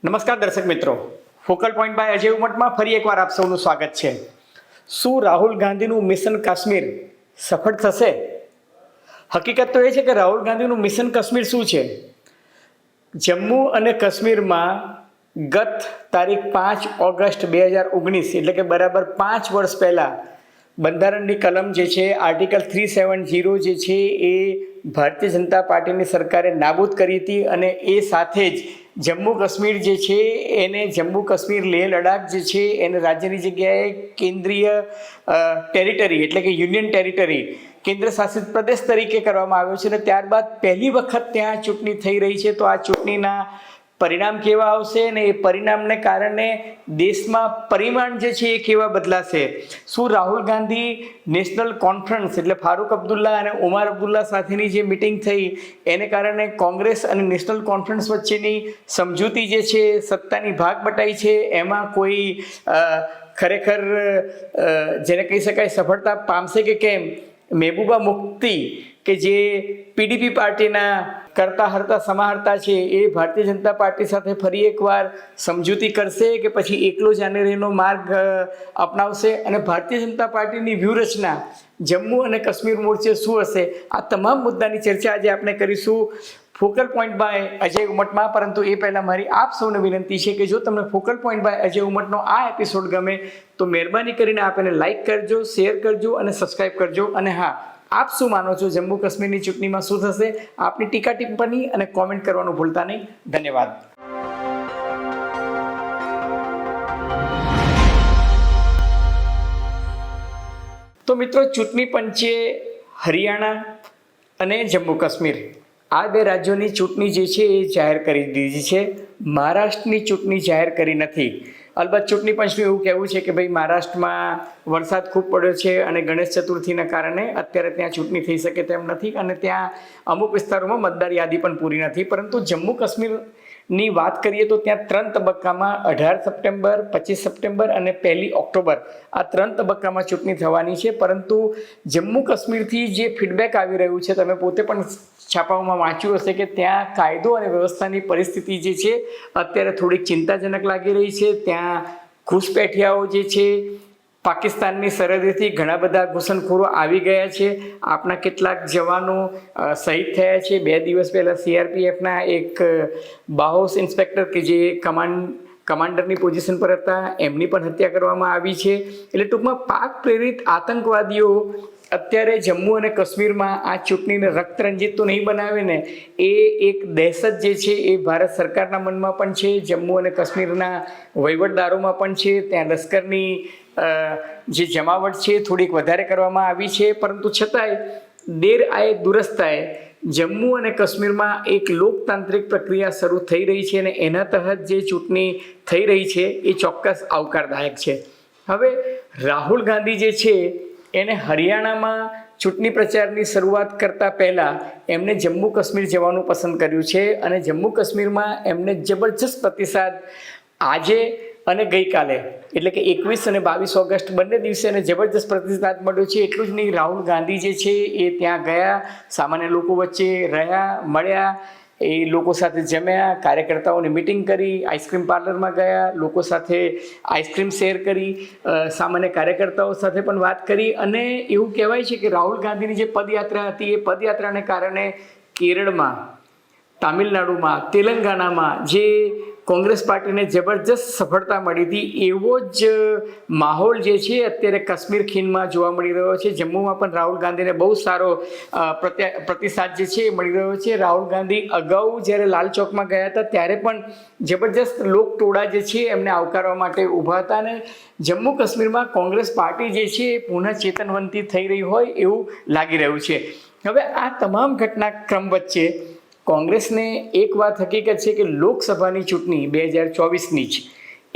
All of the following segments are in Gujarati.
નમસ્કાર દર્શક મિત્રો, ફોકલ પોઈન્ટ બાય અજય ઉમટમાં ફરી એકવાર આપ સૌનું સ્વાગત છે. શું રાહુલ ગાંધીનું મિશન કાશ્મીર સફળ થશે? હકીકત તો એ છે કે રાહુલ ગાંધીનું મિશન કાશ્મીર શું છે? જમ્મુ અને કાશ્મીરમાં ગત તારીખ 5 ઓગસ્ટ 2019 એટલે કે બરાબર 5 વર્ષ પહેલાં બંધારણની કલમ જે છે આર્ટિકલ 370 જે છે એ ભારતીય જનતા પાર્ટીની સરકારે નાબૂદ કરી હતી અને એ સાથે જ જમ્મુ કાશ્મીર જે છે એને જમ્મુ કાશ્મીર લેહ લડાખ જે છે એને રાજ્યની જગ્યાએ કેન્દ્રીય ટેરિટરી એટલે કે યુનિયન ટેરિટરી કેન્દ્ર શાસિત પ્રદેશ તરીકે કરવામાં આવ્યો છે અને ત્યારબાદ પહેલી વખત ત્યાં ચૂંટણી થઈ રહી છે. તો આ ચૂંટણીના પરિણામ કેવા આવશે અને એ પરિણામને કારણે દેશમાં પરિમાણ જે છે એ કેવા બદલાશે? શું રાહુલ ગાંધી નેશનલ કોન્ફરન્સ એટલે ફારૂક અબ્દુલ્લા અને ઉમર અબ્દુલ્લા સાથેની જે મિટિંગ થઈ એને કારણે કોંગ્રેસ અને નેશનલ કોન્ફરન્સ વચ્ચેની સમજૂતી જે છે સત્તાની ભાગ બટાઈ છે એમાં કોઈ ખરેખર જેને કહી શકાય સફળતા પામશે કે કેમ? મહેબૂબા મુફ્તી કે જે પીડીપી પાર્ટીના કરતા હરતા સમાહર્તા છે એ ભારતીય જનતા પાર્ટી સાથે ફરી એકવાર સમજૂતી કરશે કે પછી એકલો જાનેરીનો માર્ગ અપનાવશે? અને ભારતીય જનતા પાર્ટીની વ્યૂહરચના જમ્મુ અને કાશ્મીર મોરચે શું હશે? આ તમામ મુદ્દાની ચર્ચા આજે આપણે કરીશું ફોકલ પોઈન્ટ બાય અજય ઉમટમાં. પરંતુ એ પહેલાં મારી આપ સૌને વિનંતી છે કે જો તમને ફોકલ પોઈન્ટ બાય અજય ઉમટનો આ એપિસોડ ગમે તો મહેરબાની કરીને આપ એને લાઇક કરજો, શેર કરજો અને સબસ્ક્રાઈબ કરજો. અને હા, આપ શું માનો છો જમ્મુ કાશ્મીરની ચૂંટણીમાં શું થશે? આપની ટીકા ટિપ્પણી અને કોમેન્ટ કરવાનું ભૂલતા નહીં. ધન્યવાદ. તો મિત્રો, ચૂંટણી પંચે હરિયાણા અને જમ્મુ કાશ્મીર આ બે રાજ્યોની ચૂંટણી જે છે એ જાહેર કરી દીધી છે. મહારાષ્ટ્રની ચૂંટણી જાહેર કરી નથી. અલબત્ત ચૂંટણી પંચનું એવું કહેવું છે કે ભાઈ મહારાષ્ટ્રમાં વરસાદ ખૂબ પડ્યો છે અને ગણેશ ચતુર્થીના કારણે અત્યારે ત્યાં ચૂંટણી થઈ શકે તેમ નથી અને ત્યાં અમુક વિસ્તારોમાં મતદાર યાદી પણ પૂરી નથી. પરંતુ જમ્મુ કાશ્મીરની વાત કરીએ તો ત્યાં 3 તબક્કામાં 18 સપ્ટેમ્બર, 25 સપ્ટેમ્બર અને 1 ઓક્ટોબર આ 3 તબક્કામાં ચૂંટણી થવાની છે. પરંતુ જમ્મુ કાશ્મીરથી જે ફીડબેક આવી રહ્યું છે, તમે પોતે પણ છાપાઓમાં વાંચ્યું હશે કે ત્યાં કાયદો અને વ્યવસ્થાની પરિસ્થિતિ જે છે અત્યારે થોડીક ચિંતાજનક લાગી રહી છે. ત્યાં ઘૂસપેઠિયાઓ જે છે પાકિસ્તાનની સરહદેથી ઘણા બધા ઘૂસણખોરો આવી ગયા છે. આપણા કેટલાક જવાનો શહીદ થયા છે. 2 દિવસ પહેલાં સીઆરપીએફના એક બાહોશ ઇન્સ્પેક્ટર કે જે કમાન્ડરની પોઝિશન પર હતા એમની પણ હત્યા કરવામાં આવી છે. એટલે ટૂંકમાં પાક પ્રેરિત આતંકવાદીઓ અત્યારે જમ્મુ અને કાશ્મીરમાં આ ચૂંટણીને રક્તરંજિત તો નહીં બનાવે ને, એ એક દહેશત જે છે એ ભારત સરકારના મનમાં પણ છે, જમ્મુ અને કાશ્મીરના વહીવટદારોમાં પણ છે. ત્યાં લશ્કરની જે જમાવટ છે થોડીક વધારે કરવામાં આવી છે. પરંતુ છતાંય દેર આયે દુરસ્ત આયે જમ્મુ અને કાશ્મીરમાં એક લોકતાંત્રિક પ્રક્રિયા શરૂ થઈ રહી છે અને એના તહત જે ચૂંટણી થઈ રહી છે એ ચોક્કસ આવકારદાયક છે. હવે રાહુલ ગાંધી જે છે એને હરિયાણામાં ચૂંટણી પ્રચારની શરૂઆત કરતાં પહેલાં એમને જમ્મુ કાશ્મીર જવાનું પસંદ કર્યું છે અને જમ્મુ કાશ્મીરમાં એમને જબરજસ્ત પ્રતિસાદ આજે અને ગઈકાલે એટલે કે 21 અને 22 ઓગસ્ટ બંને દિવસે એને જબરજસ્ત પ્રતિસાદ મળ્યો છે. એટલું જ નહીં, રાહુલ ગાંધી જે છે એ ત્યાં ગયા, સામાન્ય લોકો વચ્ચે રહ્યા, મળ્યા, એ લોકો સાથે જમ્યા, કાર્યકર્તાઓની મિટિંગ કરી, આઈસ્ક્રીમ પાર્લરમાં ગયા, લોકો સાથે આઈસ્ક્રીમ શેર કરી, સામાન્ય કાર્યકર્તાઓ સાથે પણ વાત કરી. અને એવું કહેવાય છે કે રાહુલ ગાંધીની જે પદયાત્રા હતી એ પદયાત્રાને કારણે કેરળમાં, તામિલનાડુમાં, તેલંગાણામાં જે કોંગ્રેસ પાર્ટીને જબરજસ્ત સફળતા મળી હતી એવો જ માહોલ જે છે અત્યારે કાશ્મીર ખીણમાં જોવા મળી રહ્યો છે. જમ્મુમાં પણ રાહુલ ગાંધીને બહુ સારો પ્રતિસાદ જે છે એ મળી રહ્યો છે. રાહુલ ગાંધી અગાઉ જ્યારે લાલ ચોકમાં ગયા હતા ત્યારે પણ જબરજસ્ત લોકટોળા જે છે એમને આવકારવા માટે ઊભા હતા અને જમ્મુ કાશ્મીરમાં કોંગ્રેસ પાર્ટી જે છે એ પુનઃ ચેતનવંતી થઈ રહી હોય એવું લાગી રહ્યું છે. હવે આ તમામ ઘટનાક્રમ વચ્ચે કોંગ્રેસને એક વાત હકીકત છે કે લોકસભાની ચૂંટણી 2024ની જ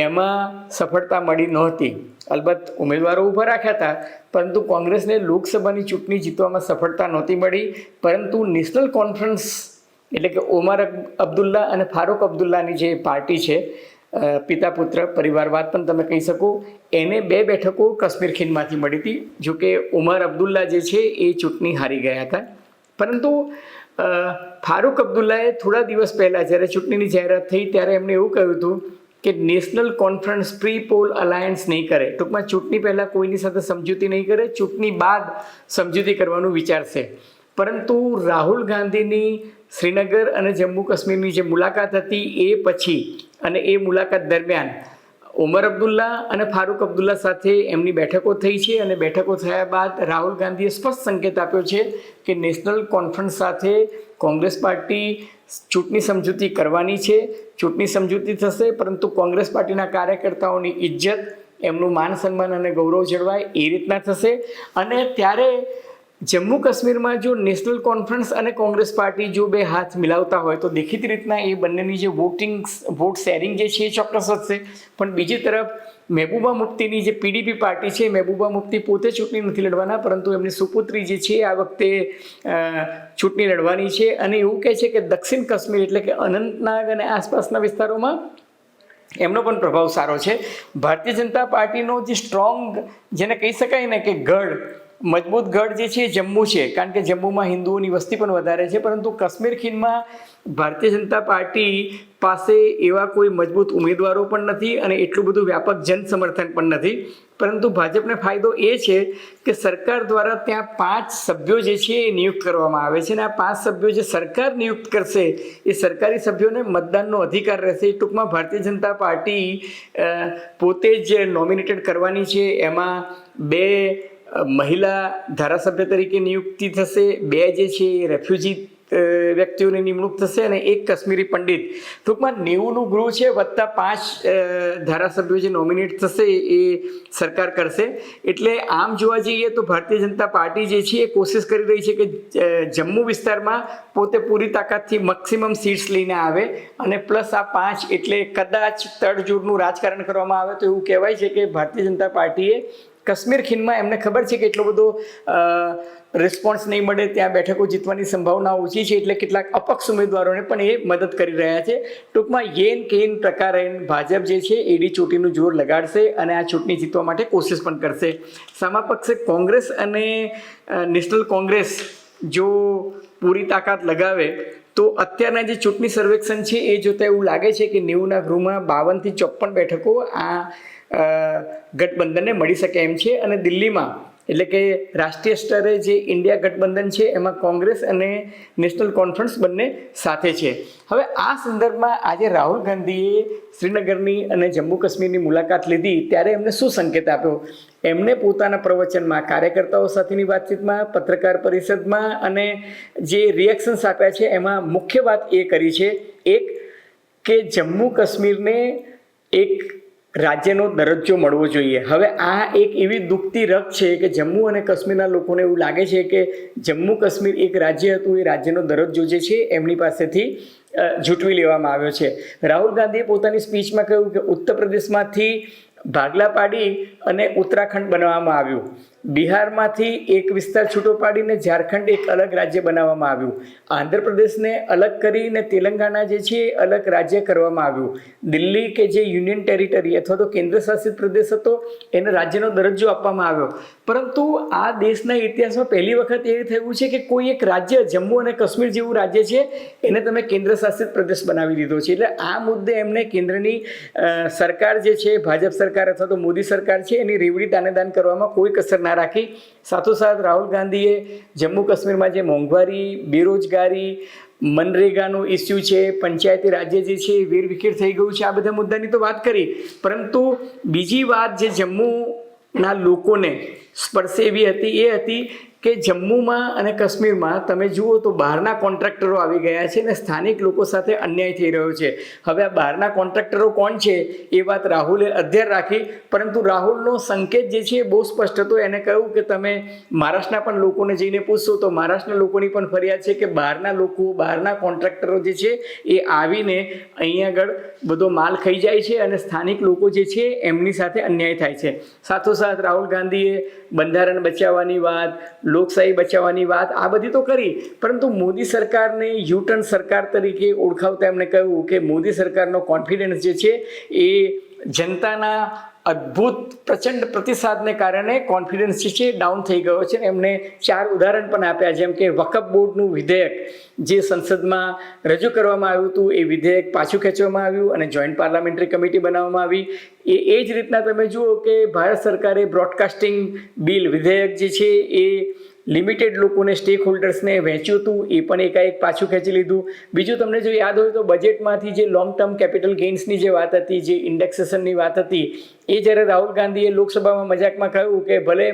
એમાં સફળતા મળી નહોતી. અલબત્ત ઉમેદવારો ઊભા રાખ્યા હતા પરંતુ કોંગ્રેસને લોકસભાની ચૂંટણી જીતવામાં સફળતા નહોતી મળી. પરંતુ નેશનલ કોન્ફરન્સ એટલે કે ઉમર અબ્દુલ્લા અને ફારૂક અબ્દુલ્લાની જે પાર્ટી છે, પિતા પુત્ર પરિવારવાદ પણ તમે કહી શકો, એને 2 બેઠકો કાશ્મીર ખીણમાંથી મળી હતી. જોકે ઉમર અબ્દુલ્લા જે છે એ ચૂંટણી હારી ગયા હતા. પરંતુ ફારૂક અબ્દુલ્લાએ થોડા દિવસ પહેલાં જ્યારે ચૂંટણીની જાહેરાત થઈ ત્યારે એમણે એવું કહ્યું હતું કે National Conference pre poll alliance નહીં કરે, ટૂંકમાં ચૂંટણી પહેલાં કોઈની સાથે સમજૂતી નહીં કરે, ચૂંટણી બાદ સમજૂતી કરવાનું વિચારશે. પરંતુ રાહુલ ગાંધીની શ્રીનગર અને જમ્મુ કાશ્મીરની જે મુલાકાત હતી એ પછી અને એ મુલાકાત દરમિયાન ઉમર અબ્દુલ્લા અને ફારૂક અબ્દુલ્લા સાથે એમની બેઠકો થઈ છે અને બેઠકો થયા બાદ રાહુલ ગાંધીએ સ્પષ્ટ સંકેત આપ્યો છે કે નેશનલ કોન્ફરન્સ સાથે કોંગ્રેસ પાર્ટી ચૂંટણી સમજૂતી કરવાની છે. ચૂંટણી સમજૂતી થશે પરંતુ કોંગ્રેસ પાર્ટીના કાર્યકર્તાઓની ઇજ્જત, એમનું માન સન્માન અને ગૌરવ જળવાય એ રીતના થશે. અને ત્યારે જમ્મુ કાશ્મીરમાં જો નેશનલ કોન્ફરન્સ અને કોંગ્રેસ પાર્ટી જો બે હાથ મિલાવતા હોય તો દેખીતી રીતના એ બંનેની જે વોટ શેરિંગ જે છે એ ચોક્કસ વધશે. પણ બીજી તરફ મહેબૂબા મુફ્તીની જે પીડીપી પાર્ટી છે, મહેબૂબા મુફ્તી પોતે ચૂંટણી નથી લડવાના પરંતુ એમની સુપુત્રી જે છે આ વખતે ચૂંટણી લડવાની છે. અને એવું કહે છે કે દક્ષિણ કાશ્મીર એટલે કે અનંતનાગ અને આસપાસના વિસ્તારોમાં એમનો પણ પ્રભાવ સારો છે. ભારતીય જનતા પાર્ટીનો જે સ્ટ્રોંગ જેને કહી શકાય ને કે ગઢ, મજબૂત ગઢ જે છે એ જમ્મુ છે, કારણ કે જમ્મુમાં હિન્દુઓની વસ્તી પણ વધારે છે. પરંતુ કાશ્મીર ખીણમાં ભારતીય જનતા પાર્ટી પાસે એવા કોઈ મજબૂત ઉમેદવારો પણ નથી અને એટલું બધું વ્યાપક જન સમર્થન પણ નથી. પરંતુ ભાજપને ફાયદો એ છે કે સરકાર દ્વારા ત્યાં 5 સભ્યો જે છે એ નિયુક્ત કરવામાં આવે છે અને આ 5 સભ્યો જે સરકાર નિયુક્ત કરશે એ સરકારી સભ્યોને મતદાનનો અધિકાર રહેશે. ટૂંકમાં ભારતીય જનતા પાર્ટી પોતે જ નોમિનેટેડ કરવાની છે. એમાં 2 મહિલા ધારાસભ્ય તરીકે નિયુક્તિ થશે, 2 જે છે એ રેફ્યુજી વ્યક્તિઓની નિમણૂક થશે અને 1 કાશ્મીરી પંડિત. ટૂંકમાં 90નું ગૃહ છે વત્તા 5 ધારાસભ્યો જે નોમિનેટ થશે એ સરકાર કરશે. એટલે આમ જોવા જઈએ તો ભારતીય જનતા પાર્ટી જે છે એ કોશિશ કરી રહી છે કે જમ્મુ વિસ્તારમાં પોતે પૂરી તાકાતથી મેક્સિમમ સીટ્સ લઈને આવે અને પ્લસ આ 5 એટલે કદાચ તડજોડનું રાજકારણ કરવામાં આવે તો એવું કહેવાય છે કે ભારતીય જનતા પાર્ટીએ કાશ્મીર ખીણમાં એમને ખબર છે કે એટલો બધો રિસ્પોન્સ નહીં મળે, ત્યાં બેઠકો જીતવાની સંભાવના ઓછી છે, એટલે કેટલાક અપક્ષ ઉમેદવારોને પણ એ મદદ કરી રહ્યા છે. ટૂંકમાં યેન કેન પ્રકારે ભાજપ જે છે એડી ચોટીનું જોર લગાડશે અને આ ચૂંટણી જીતવા માટે કોશિશ પણ કરશે. સામા પક્ષે કોંગ્રેસ અને નેશનલ કોંગ્રેસ જો પૂરી તાકાત લગાવે તો અત્યારના જે ચૂંટણી સર્વેક્ષણ છે એ જોતાં એવું લાગે છે કે 90ના ગૃહમાં 52 થી 54 બેઠકો આ ગઠબંધનને મળી શકે એમ છે. અને દિલ્હીમાં એટલે કે રાષ્ટ્રીય સ્તરે જે ઇન્ડિયા ગઠબંધન છે એમાં કોંગ્રેસ અને નેશનલ કોન્ફરન્સ બંને સાથે છે. હવે આ સંદર્ભમાં આજે રાહુલ ગાંધીએ શ્રીનગરની અને જમ્મુ કાશ્મીરની મુલાકાત લીધી ત્યારે એમને શું સંકેત આપ્યો? એમને પોતાના પ્રવચનમાં, કાર્યકર્તાઓ સાથેની વાતચીતમાં, પત્રકાર પરિષદમાં અને જે રિએક્શન્સ આપ્યા છે એમાં મુખ્ય વાત એ કરી છે એક કે જમ્મુ કાશ્મીરને એક રાજ્યનો દરજ્જો મળવો જોઈએ. હવે આ એક એવી દુખતી રગ છે કે જમ્મુ અને કાશ્મીરના લોકોને એવું લાગે છે કે જમ્મુ કાશ્મીર એક રાજ્ય હતું, એ રાજ્યનો દરજ્જો જે છે એમની પાસેથી ઝૂંટવી લેવામાં આવ્યો છે. રાહુલ ગાંધીએ પોતાની સ્પીચમાં કહ્યું કે ઉત્તર પ્રદેશમાંથી ભાગલા પાડી અને ઉત્તરાખંડ બનાવવામાં આવ્યું, બિહારમાંથી એક વિસ્તાર છૂટો પાડીને ઝારખંડ એક અલગ રાજ્ય બનાવવામાં આવ્યું, આંધ્રપ્રદેશને અલગ કરીને તેલંગાણા જે છે એ અલગ રાજ્ય કરવામાં આવ્યું, દિલ્હી કે જે યુનિયન ટેરિટરી અથવા તો કેન્દ્ર શાસિત પ્રદેશ હતો એને રાજ્યનો દરજ્જો આપવામાં આવ્યો. પરંતુ આ દેશના ઇતિહાસમાં પહેલી વખત એ થયું છે કે કોઈ એક રાજ્ય, જમ્મુ અને કાશ્મીર જેવું રાજ્ય છે એને તમે કેન્દ્ર શાસિત પ્રદેશ બનાવી દીધો છે. એટલે આ મુદ્દે એમને કેન્દ્રની સરકાર જે છે, ભાજપ સરકાર અથવા તો મોદી સરકાર છે એની રેવડી દાનેદાન કરવામાં કોઈ કસર ના રાખી. સાથોસાથ રાહુલ ગાંધીએ જમ્મુ કાશ્મીરમાં જે મોંઘવારી, બેરોજગારી, મનરેગાનો ઇસ્યુ છે, પંચાયતી રાજ્ય જે છે એ વેરવિખેર થઈ ગયું છે, આ બધા મુદ્દાની તો વાત કરી. પરંતુ બીજી વાત જે જમ્મુના લોકોને સ્પર્શે એવી હતી એ હતી કે જમ્મુમાં અને કાશ્મીરમાં તમે જુઓ તો બહારના કોન્ટ્રાક્ટરો આવી ગયા છે અને સ્થાનિક લોકો સાથે અન્યાય થઈ રહ્યો છે. હવે આ બહારના કોન્ટ્રાક્ટરો કોણ છે એ વાત રાહુલે અધ્યર રાખી, પરંતુ રાહુલનો સંકેત જે છે એ બહુ સ્પષ્ટ હતો. એને કહ્યું કે તમે મહારાષ્ટ્રના પણ લોકોને જઈને પૂછશો તો મહારાષ્ટ્રના લોકોની પણ ફરિયાદ છે કે બહારના લોકો, બહારના કોન્ટ્રાક્ટરો જે છે એ આવીને અહીંયા આગળ બધો માલ ખાઈ જાય છે અને સ્થાનિક લોકો જે છે એમની સાથે અન્યાય થાય છે. સાથોસાથ રાહુલ ગાંધીએ બંધારણ બચાવવાની વાત, લોકશાહી બચાવવાની વાત આ બધી તો કરી, પરંતુ મોદી સરકારને યુટર્ન સરકાર તરીકે ઓળખાવતા એમણે કહ્યું કે મોદી સરકારનો કોન્ફિડન્સ જે છે એ જનતાના અદ્ભુત પ્રચંડ પ્રતિસાદને કારણે કોન્ફિડન્સ જે છે ડાઉન થઈ ગયો છે. એમને 4 ઉદાહરણ પણ આપ્યા, જેમ કે વકફ બોર્ડનું વિધેયક જે સંસદમાં રજૂ કરવામાં આવ્યું હતું એ વિધેયક પાછું ખેંચવામાં આવ્યું અને જોઈન્ટ પાર્લામેન્ટરી કમિટી બનાવવામાં આવી. એ જ રીતના તમે જુઓ કે ભારત સરકારે બ્રોડકાસ્ટિંગ બિલ વિધેયક જે છે એ લિમિટેડ લોકોને સ્ટેક હોલ્ડર્સને વહેંચ્યું હતું, એ પણ એકાએક પાછું ખેંચી લીધું. બીજું તમને જો યાદ હોય તો બજેટમાંથી જે લોંગ ટર્મ કેપિટલ ગેઇન્સની જે વાત હતી, જે ઇન્ડેક્સેશનની વાત હતી, એ જ્યારે રાહુલ ગાંધીએ લોકસભામાં મજાકમાં કહ્યું કે ભલે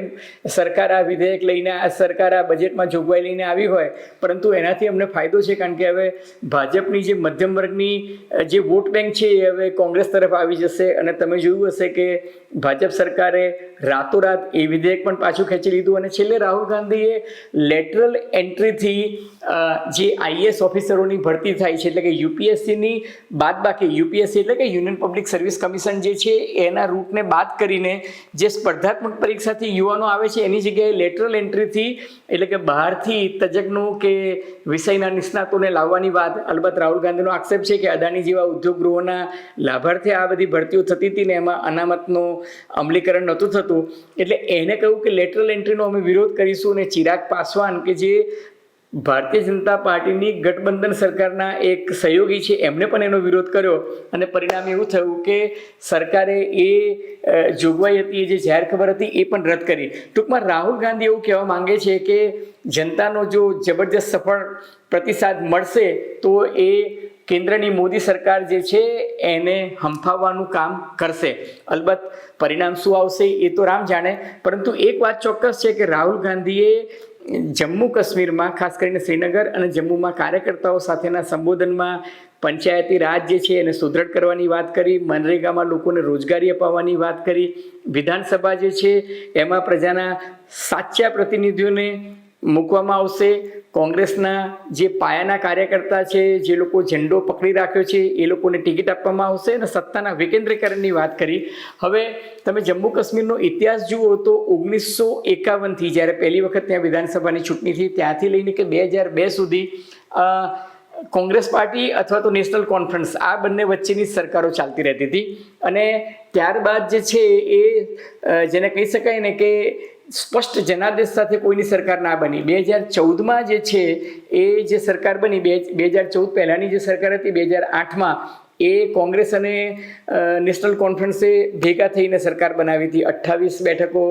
સરકાર આ વિધેયક લઈને સરકાર આ બજેટમાં જોગવાઈ લઈને આવી હોય, પરંતુ એનાથી અમને ફાયદો છે કારણ કે હવે ભાજપની જે મધ્યમ વર્ગની જે વોટ બેંક છે એ હવે કોંગ્રેસ તરફ આવી જશે. અને તમે જોયું હશે કે ભાજપ સરકારે રાતોરાત એ વિધેયક પણ પાછું ખેંચી લીધું. અને છેલ્લે રાહુલ ગાંધીએ લેટરલ એન્ટ્રીથી જે આઈએએસ ઓફિસરોની ભરતી થાય છે, એટલે કે યુપીએસસીની બાદ બાકી, યુપીએસસી એટલે કે યુનિયન પબ્લિક સર્વિસ કમિશન જે છે એના રૂટને બાદ કરીને જે સ્પર્ધાત્મક પરીક્ષાથી યુવાનો આવે છે એની જગ્યાએ લેટરલ એન્ટ્રીથી એટલે કે બહારથી તજજ્ઞો કે વિષયના નિષ્ણાતોને લાવવાની વાત. અલબત્ત રાહુલ ગાંધીનો આક્ષેપ છે કે અદાણી જેવા ઉદ્યોગ ગૃહોના લાભાર્થે આ બધી ભરતીઓ થતી હતી ને એમાં અનામતનું અમલીકરણ નહોતું થતું, એટલે એને કહ્યું કે લેટરલ એન્ટ્રીનો અમે વિરોધ કરીશું. અને ચિરાગ પાસવાન કે જે ભારતીય જનતા પાર્ટીની ગઠબંધન સરકારના એક સહયોગી છે, એમને પણ એનો વિરોધ કર્યો અને પરિણામે એવું થયું કે સરકારે એ જોગવાઈ હતી, એ જે જાહેર ખબર હતી એ પણ રદ કરી. ટૂંકમાં રાહુલ ગાંધી એવું કહેવા માંગે છે કે જનતાનો જો જબરજસ્ત સફળ પ્રતિસાદ મળશે તો એ કેન્દ્રની મોદી સરકાર જે છે એને હંફાવવાનું કામ કરશે. અલબત્ત પરિણામ શું આવશે એ તો રામ જાણે, પરંતુ એક વાત ચોક્કસ છે કે રાહુલ ગાંધીએ જમ્મુ કાશ્મીરમાં, ખાસ કરીને શ્રીનગર અને જમ્મુમાં કાર્યકર્તાઓ સાથેના સંબોધનમાં પંચાયતી રાજ જે છે એને સુદૃઢ કરવાની વાત કરી, મનરેગામાં લોકોને રોજગારી અપાવવાની વાત કરી, વિધાનસભા જે છે એમાં પ્રજાના સાચા પ્રતિનિધિઓને મૂકવામાં આવશે, કોંગ્રેસના જે પાયાના કાર્યકર્તા છે, જે લોકો ઝંડો પકડી રાખ્યો છે એ લોકોને ટિકિટ આપવામાં આવશે અને સત્તાના વિકેન્દ્રીકરણની વાત કરી. હવે તમે જમ્મુ કાશ્મીરનો ઇતિહાસ જુઓ તો 1951થી જ્યારે પહેલી વખત ત્યાં વિધાનસભાની ચૂંટણી થઈ ત્યાંથી લઈને કે 2002 સુધી કોંગ્રેસ પાર્ટી અથવા તો નેશનલ કોન્ફરન્સ આ બંને વચ્ચેની સરકારો ચાલતી રહેતી હતી. અને ત્યારબાદ જે છે એ જેને કહી શકાય ને કે સ્પષ્ટ જનાદેશ સાથે કોઈની સરકાર ના બની. 2014માં જે છે એ જે સરકાર બની, 2014 પહેલાંની જે સરકાર હતી 2008માં, એ કોંગ્રેસ અને નેશનલ કોન્ફરન્સે ભેગા થઈને સરકાર બનાવી હતી. 28 બેઠકો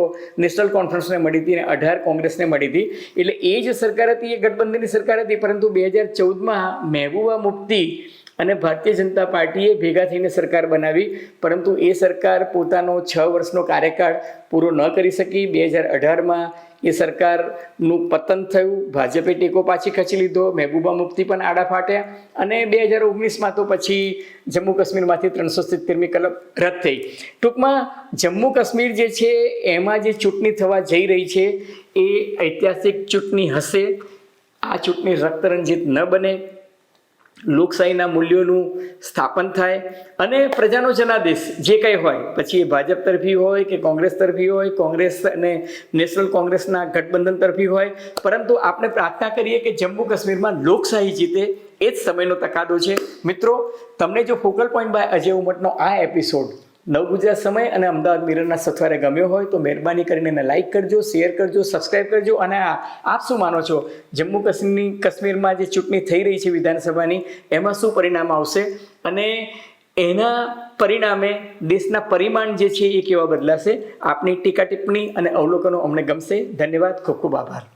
નેશનલ કોન્ફરન્સને મળી હતી અને 18 કોંગ્રેસને મળી હતી. એટલે એ જે સરકાર હતી એ ગઠબંધનની સરકાર હતી, પરંતુ 2014માં મહેબૂબા મુફ્તી અને ભારતીય જનતા પાર્ટીએ ભેગા થઈને સરકાર બનાવી, પરંતુ એ સરકાર પોતાનો 6 વર્ષનો કાર્યકાળ પૂરો ન કરી શકી. 2018માં એ સરકારનું પતન થયું, ભાજપે ટેકો પાછી ખેંચી લીધો, મહેબૂબા મુફ્તી પણ આડા ફાટ્યા અને 2019માં તો પછી જમ્મુ કાશ્મીરમાંથી 370મી કલમ રદ થઈ. ટૂંકમાં જમ્મુ કાશ્મીર જે છે એમાં જે ચૂંટણી થવા જઈ રહી છે એ ઐતિહાસિક ચૂંટણી હશે. આ ચૂંટણી રક્તરંજિત ન બને, લોકશાહીના મૂલ્યોનું સ્થાપન થાય અને પ્રજાનો જનાદેશ જે કંઈ હોય, પછી એ ભાજપ તરફી હોય કે કોંગ્રેસ તરફી હોય, કોંગ્રેસ અને નેશનલ કોંગ્રેસના ગઠબંધન તરફી હોય, પરંતુ આપણે પ્રાર્થના કરીએ કે જમ્મુ કાશ્મીરમાં લોકશાહી જીતે. એ જ સમયનો તકાદો છે. મિત્રો, તમને જો ફોકલ પોઈન્ટ બાય અજય ઉમટનો આ એપિસોડ નવગુજરાત સમય અને અમદાવાદ મિરરના સથવારે ગમ્યો હોય તો મહેરબાની કરીને એને લાઇક કરજો, શેર કરજો, સબસ્ક્રાઈબ કરજો. અને આપ શું માનો છો, જમ્મુ કાશ્મીરમાં જે ચૂંટણી થઈ રહી છે વિધાનસભાની, એમાં શું પરિણામ આવશે અને એના પરિણામે દેશના પરિમાણ જે છે એ કેવા બદલાશે? આપની ટીકા ટિપ્પણી અને અવલોકનો અમને ગમશે. ધન્યવાદ, ખૂબ ખૂબ આભાર.